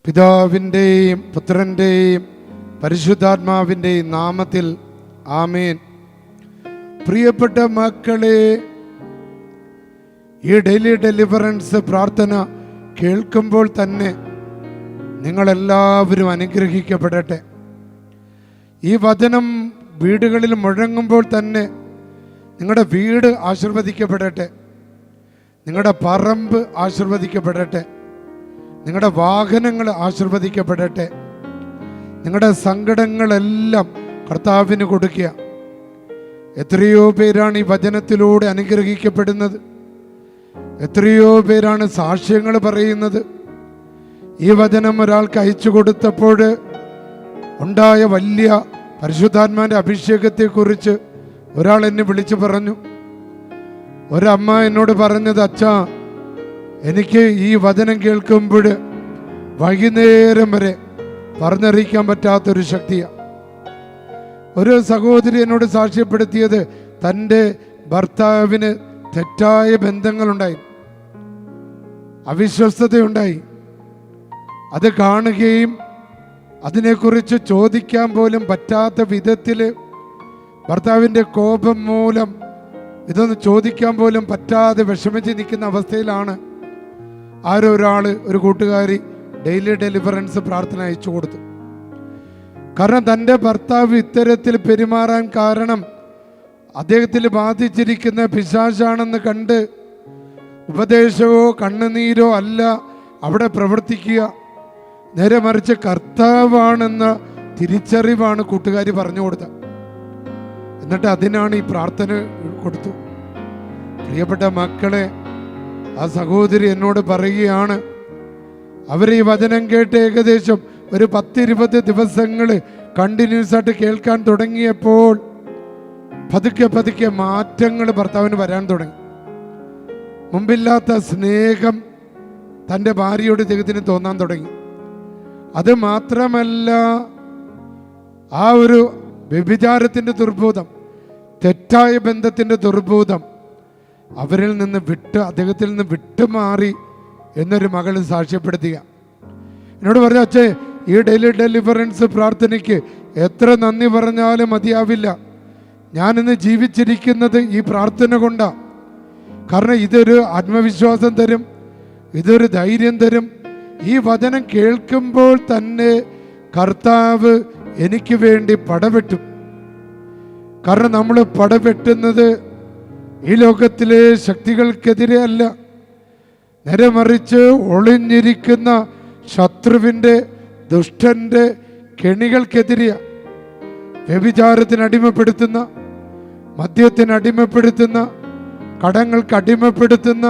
പിതാവിൻ്റെയും പുത്രൻ്റെയും പരിശുദ്ധാത്മാവിൻ്റെയും നാമത്തിൽ ആമേൻ. പ്രിയപ്പെട്ട മക്കളെ, ഈ ഡെയിലി ഡെലിവറൻസ് പ്രാർത്ഥന കേൾക്കുമ്പോൾ തന്നെ നിങ്ങളെല്ലാവരും അനുഗ്രഹിക്കപ്പെടട്ടെ. ഈ വചനം വീടുകളിൽ മുഴങ്ങുമ്പോൾ തന്നെ നിങ്ങളുടെ വീട് ആശീർവദിക്കപ്പെടട്ടെ, നിങ്ങളുടെ പറമ്പ് ആശീർവദിക്കപ്പെടട്ടെ, നിങ്ങളുടെ വാഹനങ്ങൾ ആശീർവദിക്കപ്പെടട്ടെ. നിങ്ങളുടെ സങ്കടങ്ങളെല്ലാം കർത്താവിന് കൊടുക്കുക. എത്രയോ പേരാണ് ഈ വചനത്തിലൂടെ അനുഗ്രഹിക്കപ്പെടുന്നത്, എത്രയോ പേരാണ് സാക്ഷ്യങ്ങൾ പറയുന്നത്. ഈ വചനം ഒരാൾക്ക് അയച്ചു കൊടുത്തപ്പോൾ ഉണ്ടായ വലിയ പരിശുദ്ധാത്മാവിൻ്റെ അഭിഷേകത്തെക്കുറിച്ച് ഒരാൾ എന്നെ വിളിച്ചു പറഞ്ഞു. ഒരമ്മ എന്നോട് പറഞ്ഞത്, അച്ഛാ, എനിക്ക് ഈ വചനം കേൾക്കുമ്പോൾ വൈകുന്നേരം വരെ പറഞ്ഞറിയിക്കാൻ പറ്റാത്തൊരു ശക്തിയാണ്. ഒരു സഹോദരി എന്നോട് സാക്ഷ്യപ്പെടുത്തിയത് തൻ്റെ ഭർത്താവിന് തെറ്റായ ബന്ധങ്ങളുണ്ടായി, അവിശ്വസ്തതയുണ്ടായി. അത് കാണുകയും അതിനെക്കുറിച്ച് ചോദിക്കാൻ പോലും പറ്റാത്ത വിധത്തിൽ ഭർത്താവിൻ്റെ കോപം മൂലം ഇതൊന്ന് ചോദിക്കാൻ പോലും പറ്റാതെ വിഷമിച്ച് നിൽക്കുന്ന അവസ്ഥയിലാണ് ഒരു കൂട്ടുകാരി ഡെയിലി ഡെലിവറൻസ് പ്രാർത്ഥന അയച്ചു കൊടുത്തു. കാരണം തൻ്റെ ഭർത്താവ് ഇത്തരത്തിൽ പെരുമാറാൻ കാരണം അദ്ദേഹത്തിൽ ബാധിച്ചിരിക്കുന്ന പിശാചാണെന്ന് കണ്ട് ഉപദേശമോ കണ്ണുനീരോ അല്ല അവിടെ പ്രവർത്തിക്കുക, നേരെ മറിച്ച് കർത്താവാണെന്ന തിരിച്ചറിവാണ് കൂട്ടുകാരി പറഞ്ഞു കൊടുത്തത്. എന്നിട്ട് അതിനാണ് ഈ പ്രാർത്ഥന കൊടുത്തു. പ്രിയപ്പെട്ട മക്കളെ, ആ സഹോദരി എന്നോട് പറയുകയാണ്, അവർ ഈ വചനം കേട്ട് ഏകദേശം ഒരു 10-20 ദിവസങ്ങൾ കണ്ടിന്യൂസ് ആയിട്ട് കേൾക്കാൻ തുടങ്ങിയപ്പോൾ പതുക്കെ മാറ്റങ്ങൾ ഭർത്താവിന് വരാൻ തുടങ്ങി. മുമ്പില്ലാത്ത സ്നേഹം തൻ്റെ ഭാര്യയോട് ദൈവത്തിന് തോന്നാൻ തുടങ്ങി. അത് മാത്രമല്ല, ആ ഒരു വ്യഭിചാരത്തിൻ്റെ ദുർബോധം, തെറ്റായ ബന്ധത്തിൻ്റെ ദുർബോധം അദ്ദേഹത്തിൽ നിന്ന് വിട്ടുമാറി എന്നൊരു മകൾ സാക്ഷ്യപ്പെടുത്തുക. എന്നോട് പറഞ്ഞു, അച്ഛേ, ഈ ഡെയിലി ഡെലിവറൻസ് പ്രാർത്ഥനയ്ക്ക് എത്ര നന്ദി പറഞ്ഞാലും മതിയാവില്ല. ഞാനിന്ന് ജീവിച്ചിരിക്കുന്നത് ഈ പ്രാർത്ഥന കൊണ്ടാണ്. കാരണം ഇതൊരു ആത്മവിശ്വാസം തരും, ഇതൊരു ധൈര്യം തരും. ഈ വചനം കേൾക്കുമ്പോൾ തന്നെ കർത്താവ് എനിക്ക് വേണ്ടി പടവെട്ടും. കാരണം നമ്മൾ പടവെട്ടുന്നത് ഈ ലോകത്തിലെ ശക്തികൾക്കെതിരെ അല്ല, നേരെ മറിച്ച് ഒളിഞ്ഞിരിക്കുന്ന ശത്രുവിൻ്റെ, ദുഷ്ടൻ്റെ കെണികൾക്കെതിരെയാണ്. വ്യഭിചാരത്തിന് അടിമപ്പെടുത്തുന്ന, മദ്യത്തിന് അടിമപ്പെടുത്തുന്ന, കടങ്ങൾക്ക് അടിമപ്പെടുത്തുന്ന,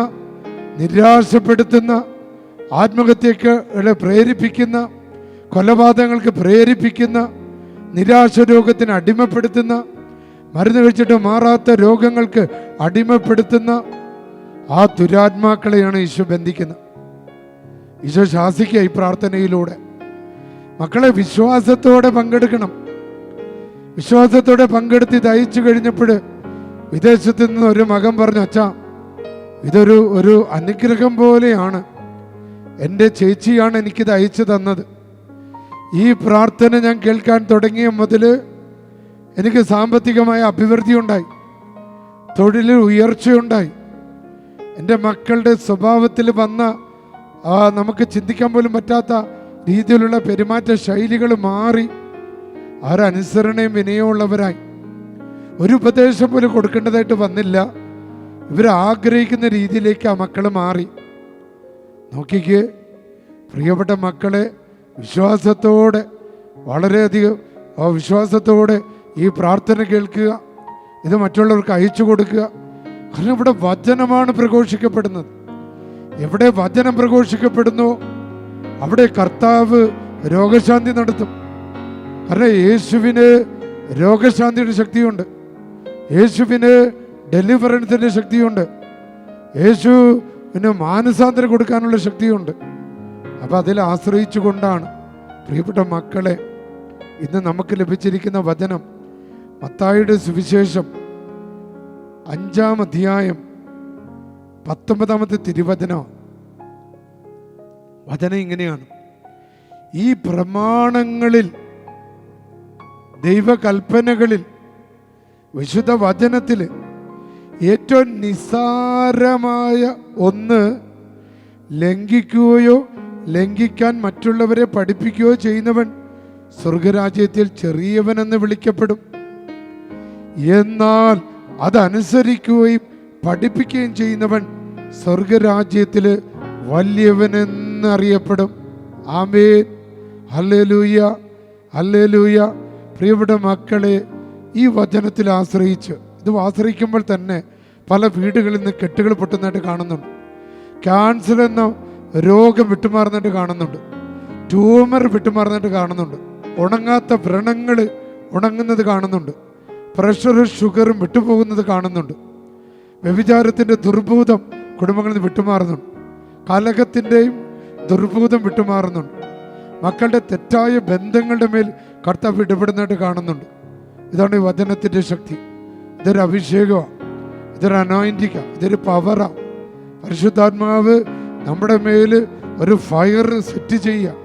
നിരാശപ്പെടുത്തുന്ന, ആത്മഹത്യക്ക് പ്രേരിപ്പിക്കുന്ന, കൊലപാതകങ്ങൾക്ക് പ്രേരിപ്പിക്കുന്ന, നിരാശ രോഗത്തിന് അടിമപ്പെടുത്തുന്ന, മരുന്ന് കഴിച്ചിട്ട് മാറാത്ത രോഗങ്ങൾക്ക് അടിമപ്പെടുത്തുന്ന ആ ദുരാത്മാക്കളെയാണ് ഈശോ ബന്ധിക്കുന്നത്. ഈശോ ശാസിക്കുക ഈ പ്രാർത്ഥനയിലൂടെ. മക്കളെ, വിശ്വാസത്തോടെ പങ്കെടുക്കണം. വിശ്വാസത്തോടെ പങ്കെടുത്ത് ഇത് അയച്ചു കഴിഞ്ഞപ്പോൾ വിദേശത്ത് നിന്ന് ഒരു മകൻ പറഞ്ഞു, അച്ഛാ, ഇതൊരു അനുഗ്രഹം പോലെയാണ്. എൻ്റെ ചേച്ചിയാണ് എനിക്കിത് അയച്ചു തന്നത്. ഈ പ്രാർത്ഥന ഞാൻ കേൾക്കാൻ തുടങ്ങിയ മുതൽ എനിക്ക് സാമ്പത്തികമായ അഭിവൃദ്ധി ഉണ്ടായി, തൊഴിലിൽ ഉയർച്ചയുണ്ടായി. എൻ്റെ മക്കളുടെ സ്വഭാവത്തിൽ വന്ന നമുക്ക് ചിന്തിക്കാൻ പോലും പറ്റാത്ത രീതിയിലുള്ള പെരുമാറ്റ ശൈലികൾ മാറി അവരനുസരണയും വിനയമുള്ളവരായി. ഒരു ഉപദേശം പോലും കൊടുക്കേണ്ടതായിട്ട് വന്നില്ല. ഇവരാഗ്രഹിക്കുന്ന രീതിയിലേക്ക് ആ മക്കൾ മാറി. നോക്കിക്കേ പ്രിയപ്പെട്ട മക്കളെ, വിശ്വാസത്തോടെ, വളരെയധികം വിശ്വാസത്തോടെ ഈ പ്രാർത്ഥന കേൾക്കുക, ഇത് മറ്റുള്ളവർക്ക് അയച്ചു കൊടുക്കുക. കാരണം ഇവിടെ വചനമാണ് പ്രഘോഷിക്കപ്പെടുന്നത്. എവിടെ വചനം പ്രഘോഷിക്കപ്പെടുന്നു അവിടെ കർത്താവ് രോഗശാന്തി നടത്തും. കാരണം യേശുവിന് രോഗശാന്തിയുടെ ശക്തിയുണ്ട്, യേശുവിന് ഡെലിവറൻസിൻ്റെ ശക്തിയുണ്ട്, യേശുവിന് മാനസാന്തരം കൊടുക്കാനുള്ള ശക്തിയുണ്ട്. അപ്പം അതിൽ ആശ്രയിച്ചു കൊണ്ടാണ് പ്രിയപ്പെട്ട മക്കളെ ഇന്ന് നമുക്ക് ലഭിച്ചിരിക്കുന്ന വചനം മത്തായിയുടെ സുവിശേഷം 5-ാം അധ്യായം 19-ാമത്തെ തിരുവചനം. വചനം ഇങ്ങനെയാണ്: ഈ പ്രമാണങ്ങളിൽ, ദൈവകൽപ്പനകളിൽ, വിശുദ്ധ വചനത്തിൽ ഏറ്റവും നിസ്സാരമായ ഒന്ന് ലംഘിക്കുകയോ ലംഘിക്കാൻ മറ്റുള്ളവരെ പഠിപ്പിക്കുകയോ ചെയ്യുന്നവൻ സ്വർഗരാജ്യത്തിൽ ചെറിയവനെന്ന് വിളിക്കപ്പെടും. എന്നാൽ അതനുസരിക്കുകയും പഠിപ്പിക്കുകയും ചെയ്യുന്നവൻ സ്വർഗരാജ്യത്തിൽ വലിയവനെന്ന് അറിയപ്പെടും. ആമേൻ, ഹല്ലേലൂയ, ഹല്ലേലൂയ. പ്രിയപ്പെട്ട മക്കളെ, ഈ വചനത്തിൽ ആശ്രയിച്ച്, ഇത് ആശ്രയിക്കുമ്പോൾ തന്നെ പല വീടുകളിൽ നിന്ന് കെട്ടുകൾ പൊട്ടുന്നതായിട്ട് കാണുന്നുണ്ട്. ക്യാൻസർ എന്ന രോഗം വിട്ടുമാറുന്നതായിട്ട് കാണുന്നുണ്ട്. ട്യൂമർ വിട്ടുമാറുന്നതായിട്ട് കാണുന്നുണ്ട്. ഉണങ്ങാത്ത വ്രണങ്ങൾ ഉണങ്ങുന്നത് കാണുന്നുണ്ട്. പ്രഷറും ഷുഗറും വിട്ടുപോകുന്നത് കാണുന്നുണ്ട്. വ്യഭിചാരത്തിൻ്റെ ദുർഭൂതം കുടുംബങ്ങളിൽ നിന്ന് വിട്ടുമാറുന്നുണ്ട്. കലഹത്തിൻ്റെയും ദുർഭൂതം വിട്ടുമാറുന്നുണ്ട്. മക്കളുടെ തെറ്റായ ബന്ധങ്ങളുടെ മേൽ കർത്താവ് ഇടപെടുന്നതായിട്ട് കാണുന്നുണ്ട്. ഇതാണ് ഈ വചനത്തിൻ്റെ ശക്തി. ഇതൊരു അഭിഷേകമാണ്, ഇതൊരു അനോയിന്റിംഗ്, ഇതൊരു പവറാണ്. പരിശുദ്ധാത്മാവ് നമ്മുടെ മേൽ ഒരു ഫയർ സെറ്റ് ചെയ്യുക,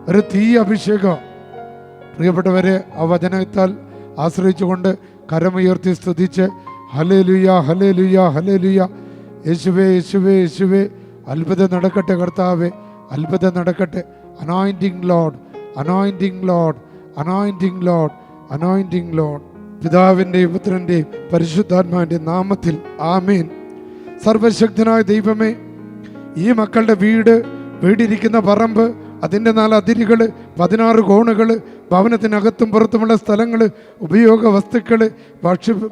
ഒരു തീ അഭിഷേകം. പ്രിയപ്പെട്ടവരെ, ആ വചനത്താൽ ആശ്രയിച്ചുകൊണ്ട് കരമുയർത്തി സ്തുതിച്ച് ഹല്ലേലൂയ, ഹല്ലേലൂയ, ഹല്ലേലൂയ. യേശുവേ, യേശുവേ, യേശുവേ, അത്ഭുതം നടക്കട്ടെ കർത്താവേ, അത്ഭുതം നടക്കട്ടെ. Anointing Lord, anointing Lord, anointing Lord, anointing Lord. പിതാവിൻ്റെയും പുത്രൻ്റെയും പരിശുദ്ധാത്മാവിൻ്റെ നാമത്തിൽ ആമേൻ. സർവശക്തനായ ദൈവമേ, ഈ മക്കളുടെ വീടിരിക്കുന്ന പറമ്പ്, അതിൻ്റെ 4 അതിരുകൾ, 16 കോണുകൾ, ഭവനത്തിനകത്തും പുറത്തുമുള്ള സ്ഥലങ്ങൾ, ഉപയോഗ വസ്തുക്കൾ,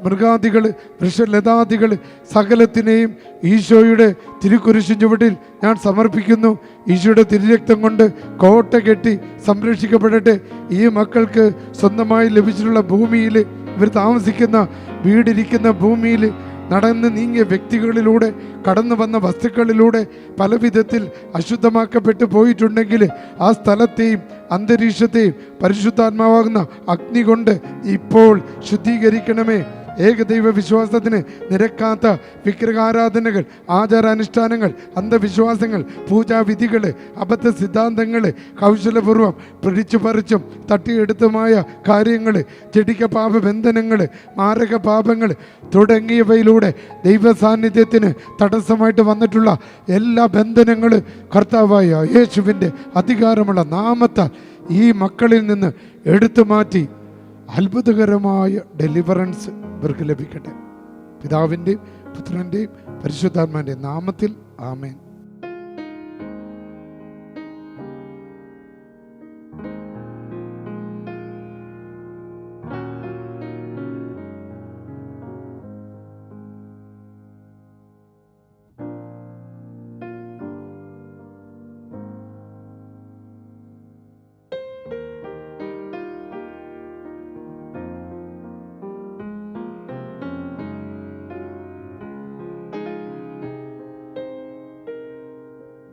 മൃഗാദികൾ, വൃക്ഷലതാദികൾ, സകലത്തിനെയും ഈശോയുടെ തിരുക്കുരിശിൻ ചുവട്ടിൽ ഞാൻ സമർപ്പിക്കുന്നു. ഈശോയുടെ തിരുരക്തം കൊണ്ട് കോട്ട കെട്ടി സംരക്ഷിക്കപ്പെടട്ടെ. ഈ മക്കൾക്ക് സ്വന്തമായി ലഭിച്ചിട്ടുള്ള ഭൂമിയിൽ, ഇവർ താമസിക്കുന്ന വീടിരിക്കുന്ന ഭൂമിയിൽ നടന്ന് നീങ്ങിയ വ്യക്തികളിലൂടെ, കടന്നു വന്ന വസ്തുക്കളിലൂടെ പല വിധത്തിൽ അശുദ്ധമാക്കപ്പെട്ടു പോയിട്ടുണ്ടെങ്കിൽ ആ സ്ഥലത്തെയും അന്തരീക്ഷത്തെയും പരിശുദ്ധാത്മാവാകുന്ന അഗ്നി കൊണ്ട് ഇപ്പോൾ ശുദ്ധീകരിക്കണമേ. ഏകദൈവ വിശ്വാസത്തിന് നിരക്കാത്ത വിഗ്രഹാരാധനകൾ, ആചാരാനുഷ്ഠാനങ്ങൾ, അന്ധവിശ്വാസങ്ങൾ, പൂജാവിധികൾ, അബദ്ധ സിദ്ധാന്തങ്ങൾ, കൗശലപൂർവ്വം പിടിച്ചു പറിച്ചും തട്ടിയെടുത്തുമായ കാര്യങ്ങൾ, ജഡിക പാപബന്ധനങ്ങൾ, മാരക പാപങ്ങൾ തുടങ്ങിയവയിലൂടെ ദൈവ സാന്നിധ്യത്തിന് തടസ്സമായിട്ട് വന്നിട്ടുള്ള എല്ലാ ബന്ധനങ്ങൾ കർത്താവായ യേശുവിൻ്റെ അധികാരമുള്ള നാമത്താൽ ഈ മക്കളിൽ നിന്ന് എടുത്തു മാറ്റി അത്ഭുതകരമായ ഡെലിവറൻസ് ഇവർക്ക് ലഭിക്കട്ടെ. പിതാവിൻ്റെയും പുത്രൻ്റെയും പരിശുദ്ധാത്മാവിൻ്റെ നാമത്തിൽ ആമേൻ.